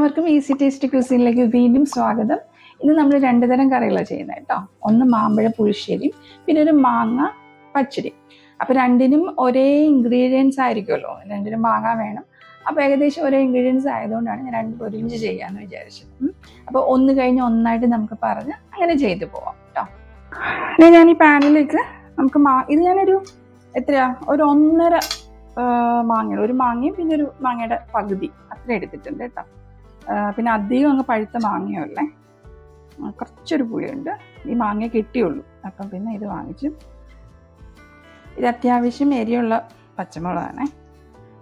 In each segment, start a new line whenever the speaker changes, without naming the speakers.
എല്ലാവർക്കും easy taste ക്യൂസിനിലേക്ക് വീണ്ടും സ്വാഗതം. ഇന്ന് നമ്മൾ രണ്ട് തരം കറികളാണ് ചെയ്യുന്നത് കേട്ടോ. ഒന്ന് മാമ്പഴ പുളിശ്ശേരിയും പിന്നെ ഒരു മാങ്ങ പച്ചടി. അപ്പോൾ രണ്ടിനും ഒരേ ഇൻഗ്രീഡിയൻസ് ആയിരിക്കുമല്ലോ, രണ്ടിനും മാങ്ങ വേണം. അപ്പോൾ ഏകദേശം ഒരേ ഇൻഗ്രീഡിയൻസ് ആയതുകൊണ്ടാണ് ഞാൻ രണ്ടും ഒരുമിച്ച് ചെയ്യാമെന്ന് വിചാരിച്ചത്. അപ്പോൾ ഒന്ന് കഴിഞ്ഞ് ഒന്നായിട്ട് നമുക്ക് പറഞ്ഞ് അങ്ങനെ ചെയ്തു പോവാം കേട്ടോ. അല്ലെങ്കിൽ ഞാൻ ഈ പാനിലേക്ക് നമുക്ക് ഇത് ഞാനൊരു എത്രയാ ഒരു 1.5 മാങ്ങ, ഒരു മാങ്ങയും പിന്നെ ഒരു മാങ്ങയുടെ പകുതി അത്ര എടുത്തിട്ടുണ്ട് കേട്ടോ. പിന്നെ അധികം അങ്ങ് പഴുത്ത മാങ്ങയല്ലേ, കുറച്ചൊരു പുളിയുണ്ട്. ഈ മാങ്ങ കിട്ടിയുള്ളൂ, അപ്പം പിന്നെ ഇത് വാങ്ങിച്ചു. ഇത് അത്യാവശ്യം എരിയുള്ള പച്ചമുളകാണേ.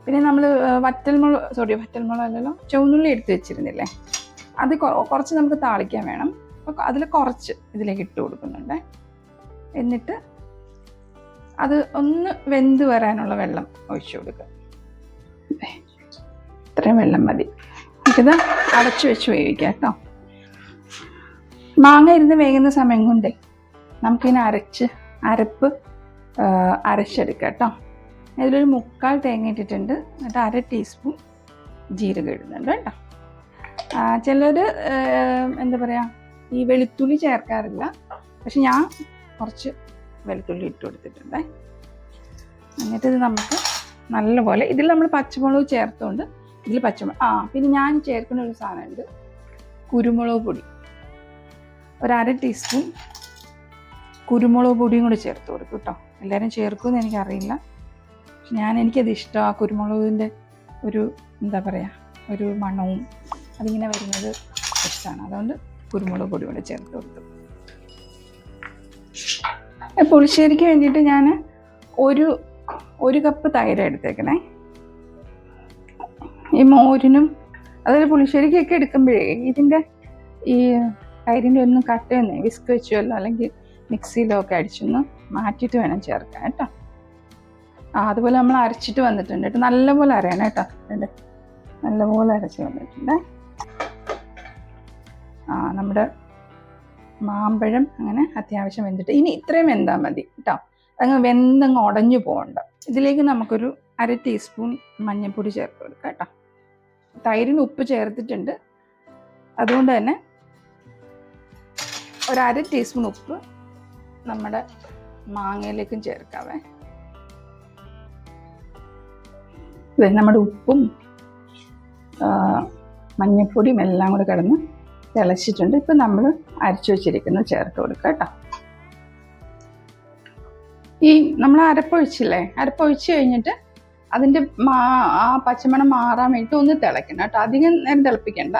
പിന്നെ നമ്മൾ വറ്റൽമുളക് അല്ലല്ലോ, ചുവന്നുള്ളി എടുത്ത് വെച്ചിരുന്നില്ലേ, അത് കുറച്ച് നമുക്ക് താളിക്കാൻ വേണം. അപ്പോൾ അതിൽ കുറച്ച് ഇതിലേക്ക് ഇട്ട് കൊടുക്കുന്നുണ്ട്. എന്നിട്ട് അത് ഒന്ന് വെന്ത് വരാനുള്ള വെള്ളം ഒഴിച്ചു കൊടുക്കുക. ഇത്രയും വെള്ളം മതി. നമുക്കിത് അടച്ചു വെച്ച് വേവിക്കാം കേട്ടോ. മാങ്ങ ഇരുന്ന് വേകുന്ന സമയം കൊണ്ടേ നമുക്കിതിനെ അരപ്പ് അരച്ചെടുക്കാം കേട്ടോ. ഇതിലൊരു 3/4 തേങ്ങ ഇട്ടിട്ടുണ്ട്. എന്നിട്ട് 1/2 ടീസ്പൂൺ ജീരകം ഇടുന്നുണ്ട് കേട്ടോ. ചിലർ എന്താ പറയുക, ഈ വെളുത്തുള്ളി ചേർക്കാറില്ല, പക്ഷെ ഞാൻ കുറച്ച് വെളുത്തുള്ളി ഇട്ട് കൊടുത്തിട്ടുണ്ട്. എന്നിട്ട് ഇത് നമുക്ക് നല്ലപോലെ, ഇതിൽ നമ്മൾ പച്ചമുളക് ചേർത്തുകൊണ്ട് ഇതിൽ പച്ചമുളക് പിന്നെ ഞാൻ ചേർക്കുന്ന ഒരു സാധനമുണ്ട്, കുരുമുളക് പൊടി. 1/2 ടീസ്പൂൺ കുരുമുളക് പൊടിയും കൂടി ചേർത്ത് കൊടുക്കും കേട്ടോ. എല്ലാവരും ചേർക്കുമെന്ന് എനിക്കറിയില്ല, പക്ഷെ എനിക്കത് ഇഷ്ടമാണ്. ആ കുരുമുളകിൻ്റെ ഒരു എന്താ പറയുക, ഒരു മണവും അതിങ്ങനെ വരുന്നത് ഇഷ്ടമാണ്. അതുകൊണ്ട് കുരുമുളക് പൊടി കൂടെ ചേർത്ത് കൊടുത്തു. പുളിശ്ശേരിക്ക് വേണ്ടിയിട്ട് ഞാൻ ഒരു കപ്പ് തൈര് എടുത്തേക്കണേ. ഈ മോരിനും അതായത് പുളിശ്ശേരിക്കൊക്കെ എടുക്കുമ്പോഴേ ഇതിൻ്റെ ഈ തൈരിൻ്റെ ഒന്നും കട്ടയൊന്നും വിസ്ക് വെച്ചുവല്ലോ അല്ലെങ്കിൽ മിക്സിയിലോ ഒക്കെ അടിച്ചൊന്ന് മാറ്റിയിട്ട് വേണം ചേർക്കാൻ കേട്ടോ. അതുപോലെ നമ്മൾ അരച്ചിട്ട് വന്നിട്ടുണ്ട് കേട്ടോ. നല്ലപോലെ അരയണം കേട്ടോ. നല്ലപോലെ അരച്ച് വന്നിട്ടുണ്ട്. നമ്മുടെ മാമ്പഴം അങ്ങനെ അത്യാവശ്യം വെന്തിട്ട് ഇനി ഇത്രയും വെന്താൽ മതി കേട്ടോ. അതങ്ങ് വെന്തങ്ങ് ഉടഞ്ഞു പോകണ്ട. ഇതിലേക്ക് നമുക്കൊരു 1/2 ടീസ്പൂൺ മഞ്ഞൾപ്പൊടി ചേർത്ത് കൊടുക്കാം കേട്ടോ. തൈരിന് ഉപ്പ് ചേർത്തിട്ടുണ്ട്, അതുകൊണ്ട് തന്നെ ഒരു 1/2 ടീസ്പൂൺ ഉപ്പ് നമ്മുടെ മാങ്ങയിലേക്കും ചേർക്കാവേ. നമ്മുടെ ഉപ്പും മഞ്ഞൾപ്പൊടിയും എല്ലാം കൂടെ കിടന്ന് തിളച്ചിട്ടുണ്ട്. ഇപ്പം നമ്മൾ അരച്ചു വെച്ചിരിക്കുന്നത് ചേർത്ത് കൊടുക്കുക കേട്ടോ. ഈ നമ്മൾ അരപ്പൊഴിച്ചില്ലേ, അരപ്പൊഴിച്ച് കഴിഞ്ഞിട്ട് അതിൻ്റെ ആ പച്ചമണം മാറാൻ വേണ്ടിയിട്ട് ഒന്ന് തിളയ്ക്കണം കേട്ടോ. അധികം നേരം തിളപ്പിക്കണ്ട,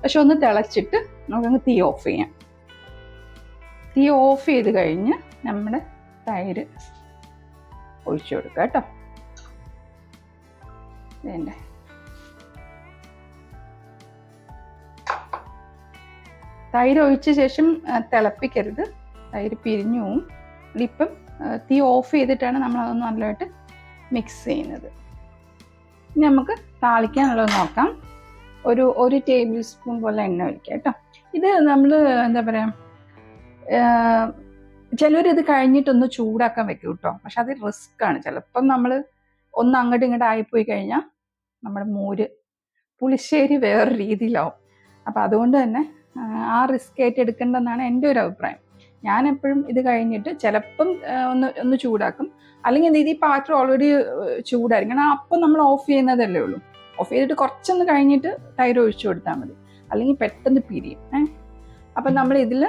പക്ഷെ ഒന്ന് തിളച്ചിട്ട് നമുക്കങ്ങ് തീ ഓഫ് ചെയ്യാം. തീ ഓഫ് ചെയ്ത് കഴിഞ്ഞ് നമ്മുടെ തൈര് ഒഴിച്ചു കൊടുക്കുക കേട്ടോ. വേണ്ടേ, തൈര് ഒഴിച്ച ശേഷം തിളപ്പിക്കരുത്, തൈര് പിരിഞ്ഞു പോവും. ഇപ്പം തീ ഓഫ് ചെയ്തിട്ടാണ് നമ്മൾ അതൊന്ന് നല്ലതായിട്ട് മിക്സ് ചെയ്യുന്നത്. ഇനി നമുക്ക് താളിക്കാനുള്ളത് നോക്കാം. ഒരു ടേബിൾ സ്പൂൺ പോലെ എണ്ണ ഒഴിക്കുക കേട്ടോ. ഇത് നമ്മൾ എന്താ പറയുക, ചിലവരിത് കഴിഞ്ഞിട്ടൊന്ന് ചൂടാക്കാൻ വെക്കും കേട്ടോ, പക്ഷെ അത് റിസ്ക്കാണ്. ചിലപ്പം നമ്മൾ ഒന്ന് അങ്ങോട്ടും ഇങ്ങോട്ടും ആയിപ്പോയി കഴിഞ്ഞാൽ നമ്മുടെ പുളിശ്ശേരി വേറെ രീതിയിലാവും. അപ്പം അതുകൊണ്ട് തന്നെ ആ റിസ്ക് ആയിട്ട് എടുക്കേണ്ടെന്നാണ് എൻ്റെ ഒരു അഭിപ്രായം. ഞാൻ എപ്പോഴും ഇത് കഴിഞ്ഞിട്ട് ചിലപ്പം ഒന്ന് ചൂടാക്കും, അല്ലെങ്കിൽ ഈ പാത്രം ഓൾറെഡി ചൂടായിരിക്കണം. അപ്പം നമ്മൾ ഓഫ് ചെയ്യുന്നതല്ലേ ഉള്ളൂ. ഓഫ് ചെയ്തിട്ട് കുറച്ചൊന്ന് കഴിഞ്ഞിട്ട് തൈര് ഒഴിച്ചു കൊടുത്താൽ മതി, അല്ലെങ്കിൽ പെട്ടെന്ന് പിരിയും. അപ്പം നമ്മൾ ഇതിൽ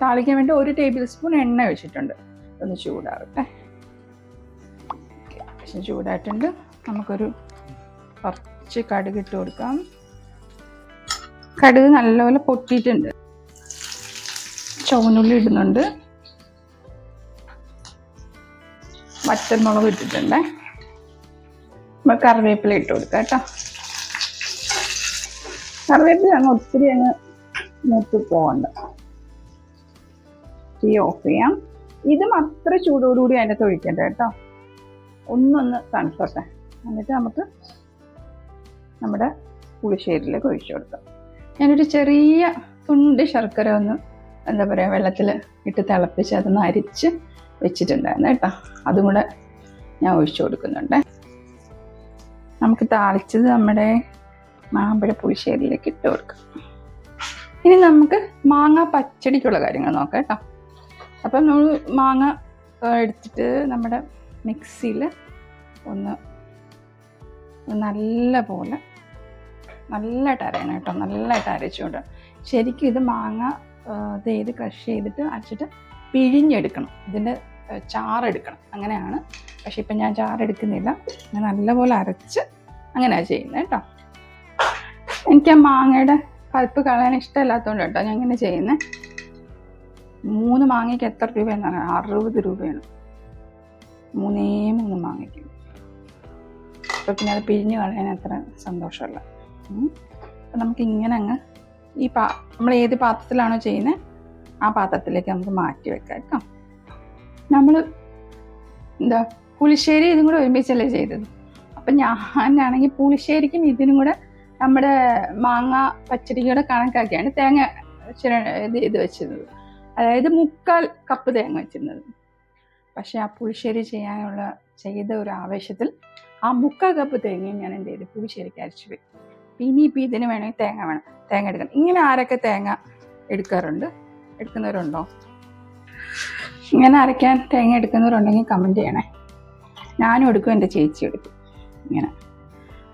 താളിക്കാൻ വേണ്ടി 1 ടേബിൾ സ്പൂൺ എണ്ണ ഒഴിച്ചിട്ടുണ്ട്. ഒന്ന് ചൂടാറട്ടെ. ചൂടായിട്ടുണ്ട്. നമുക്കൊരു കുറച്ച് കടുക് ഇട്ട് കൊടുക്കാം. കടുക് നല്ലപോലെ പൊട്ടിയിട്ടുണ്ട്. ചുവന്നുള്ളി ഇടുന്നുണ്ട്, വറ്റൽമുളക് ഇട്ടിട്ടുണ്ട്. നമ്മൾ കറിവേപ്പില ഇട്ട് കൊടുക്കാം കേട്ടോ. കറിവേപ്പില ഒത്തിരി അങ്ങ് മൂത്ത് പോകണ്ട. തീ ഓഫ് ചെയ്യാം. ഇതും അത്ര ചൂടോടുകൂടി അതിനകത്ത് ഒഴിക്കണ്ട കേട്ടോ, ഒന്നൊന്ന് തണുത്തോട്ടെ. എന്നിട്ട് നമുക്ക് നമ്മുടെ പുളിശ്ശേരിയിലേക്ക് ഒഴിച്ചു കൊടുക്കാം. ഞാനൊരു ചെറിയ തുണ്ട് ശർക്കര ഒന്ന് എന്താ പറയുക വെള്ളത്തിൽ ഇട്ട് തിളപ്പിച്ച് അതൊന്ന് അരിച്ച് വെച്ചിട്ടുണ്ടായിരുന്നു കേട്ടോ. അതും കൂടെ ഞാൻ ഒഴിച്ചു കൊടുക്കുന്നുണ്ട്. നമുക്ക് താളിച്ചത് നമ്മുടെ മാമ്പഴ പുളിശ്ശേരിയിലേക്ക് ഇട്ട് കൊടുക്കാം. ഇനി നമുക്ക് മാങ്ങ പച്ചടിക്കുള്ള കാര്യങ്ങൾ നോക്കാം കേട്ടോ. അപ്പം നമ്മൾ മാങ്ങ എടുത്തിട്ട് നമ്മുടെ മിക്സിയിൽ ഒന്ന് നല്ലതായിട്ട് അരയണം കേട്ടോ. നല്ലതായിട്ട് അരച്ചുകൊണ്ട് ശരിക്കും ഇത് മാങ്ങ ഇത് ക്രഷ് ചെയ്തിട്ട് അരച്ചിട്ട് പിഴിഞ്ഞെടുക്കണം. ഇതിൻ്റെ ചാറെടുക്കണം, അങ്ങനെയാണ്. പക്ഷെ ഇപ്പം ഞാൻ ചാറെടുക്കുന്നില്ല, ഞാൻ നല്ലപോലെ അരച്ച് അങ്ങനെയാണ് ചെയ്യുന്നത് കേട്ടോ. എനിക്ക് ആ മാങ്ങയുടെ പൾപ്പ് കളയാൻ ഇഷ്ടമല്ലാത്തതുകൊണ്ട് കേട്ടോ ഞാൻ ഇങ്ങനെ ചെയ്യുന്നത്. 3 മാങ്ങയ്ക്ക് എത്ര രൂപയെന്നാണ്? 60 രൂപയാണ് 3 മാങ്ങയ്ക്ക്. അപ്പോൾ പിന്നെ അത് പിഴിഞ്ഞ് കളയാൻ അത്ര സന്തോഷമല്ല. അപ്പം നമുക്ക് ഇങ്ങനെ അങ്ങ് നമ്മൾ ഏത് പാത്രത്തിലാണോ ചെയ്യുന്നത് ആ പാത്രത്തിലേക്ക് നമുക്ക് മാറ്റി വെക്കാം കേട്ടോ. നമ്മൾ പുളിശ്ശേരി ഇതും കൂടെ ഒരുമിച്ചല്ലേ ചെയ്തത്. അപ്പം ഞാനാണെങ്കിൽ പുളിശ്ശേരിക്കും ഇതിനും കൂടെ നമ്മുടെ മാങ്ങ പച്ചടിക്കൂടെ കണക്കാക്കിയാണ് തേങ്ങ ഇത് വെച്ചിരുന്നത്. അതായത് 3/4 കപ്പ് തേങ്ങ വെച്ചിരുന്നത്. പക്ഷെ ആ പുളിശ്ശേരി ചെയ്ത ഒരു ആവേശത്തിൽ ആ 3/4 കപ്പ് തേങ്ങയും ഞാൻ എന്ത് ചെയ്തു, പുളിശ്ശേരിക്ക് അരച്ചു പോയി. ഇനിയിപ്പോൾ ഇതിന് വേണമെങ്കിൽ തേങ്ങ എടുക്കണം. ഇങ്ങനെ ആരൊക്കെ തേങ്ങ എടുക്കുന്നവരുണ്ടോ? ഇങ്ങനെ അരയ്ക്കാൻ തേങ്ങ എടുക്കുന്നവരുണ്ടെങ്കിൽ കമൻറ്റ് ചെയ്യണേ. ഞാനും എടുക്കും, എൻ്റെ ചേച്ചി എടുക്കും ഇങ്ങനെ.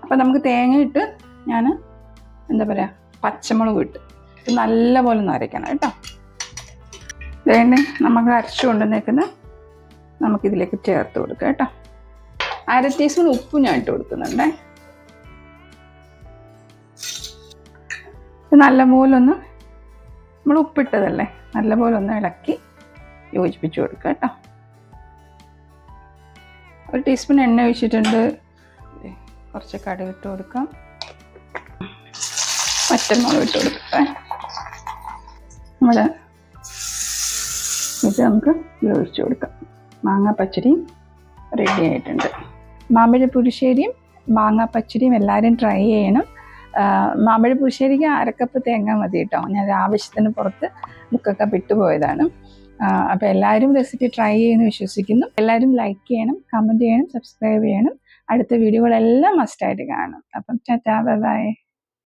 അപ്പം നമുക്ക് തേങ്ങ ഇട്ട് ഞാൻ പച്ചമുളക് ഇട്ട് ഇത് നല്ലപോലെ ഒന്ന് അരയ്ക്കണം കേട്ടോ. വേണ്ടേ നമുക്ക് അരച്ചു കൊണ്ടുവന്നേക്കുന്ന നമുക്കിതിലേക്ക് ചേർത്ത് കൊടുക്കാം കേട്ടോ. 1/2 ടീസ്പൂൺ ഉപ്പ് ഞാൻ ഇട്ട് കൊടുക്കുന്നുണ്ടേ. നല്ലപോലെ ഒന്ന് നമ്മൾ ഉപ്പിട്ടതല്ലേ, നല്ലപോലെ ഒന്ന് ഇളക്കി യോജിപ്പിച്ച് കൊടുക്കുക കേട്ടോ. 1 ടീസ്പൂൺ എണ്ണ ഒഴിച്ചിട്ടുണ്ട്. കുറച്ച് കടുക് ഇട്ട് കൊടുക്കാം, പച്ചമുളക് ഇട്ട് കൊടുക്കട്ടെ. ഇത് നമുക്ക് ഒഴിച്ച് കൊടുക്കാം. മാങ്ങ പച്ചടിയും റെഡി ആയിട്ടുണ്ട്. മാമ്പഴ പുളിശ്ശേരിയും മാങ്ങ പച്ചടിയും എല്ലാവരും ട്രൈ ചെയ്യണം. മാമ്പഴ പുളിശ്ശേരിക്ക് 1/2 കപ്പ് തേങ്ങ മതി കേട്ടോ. ഞാൻ ആവശ്യത്തിന് പുറത്ത് 3/4 കപ്പ് ഇട്ടുപോയതാണ്. അപ്പോൾ എല്ലാവരും റെസിപ്പി ട്രൈ ചെയ്യുമെന്ന് വിശ്വസിക്കുന്നു. എല്ലാവരും ലൈക്ക് ചെയ്യണം, കമൻറ്റ് ചെയ്യണം, സബ്സ്ക്രൈബ് ചെയ്യണം. അടുത്ത വീഡിയോകളെല്ലാം മസ്റ്റായിട്ട് കാണണം. അപ്പം ടാറ്റാ, ബൈ ബൈ.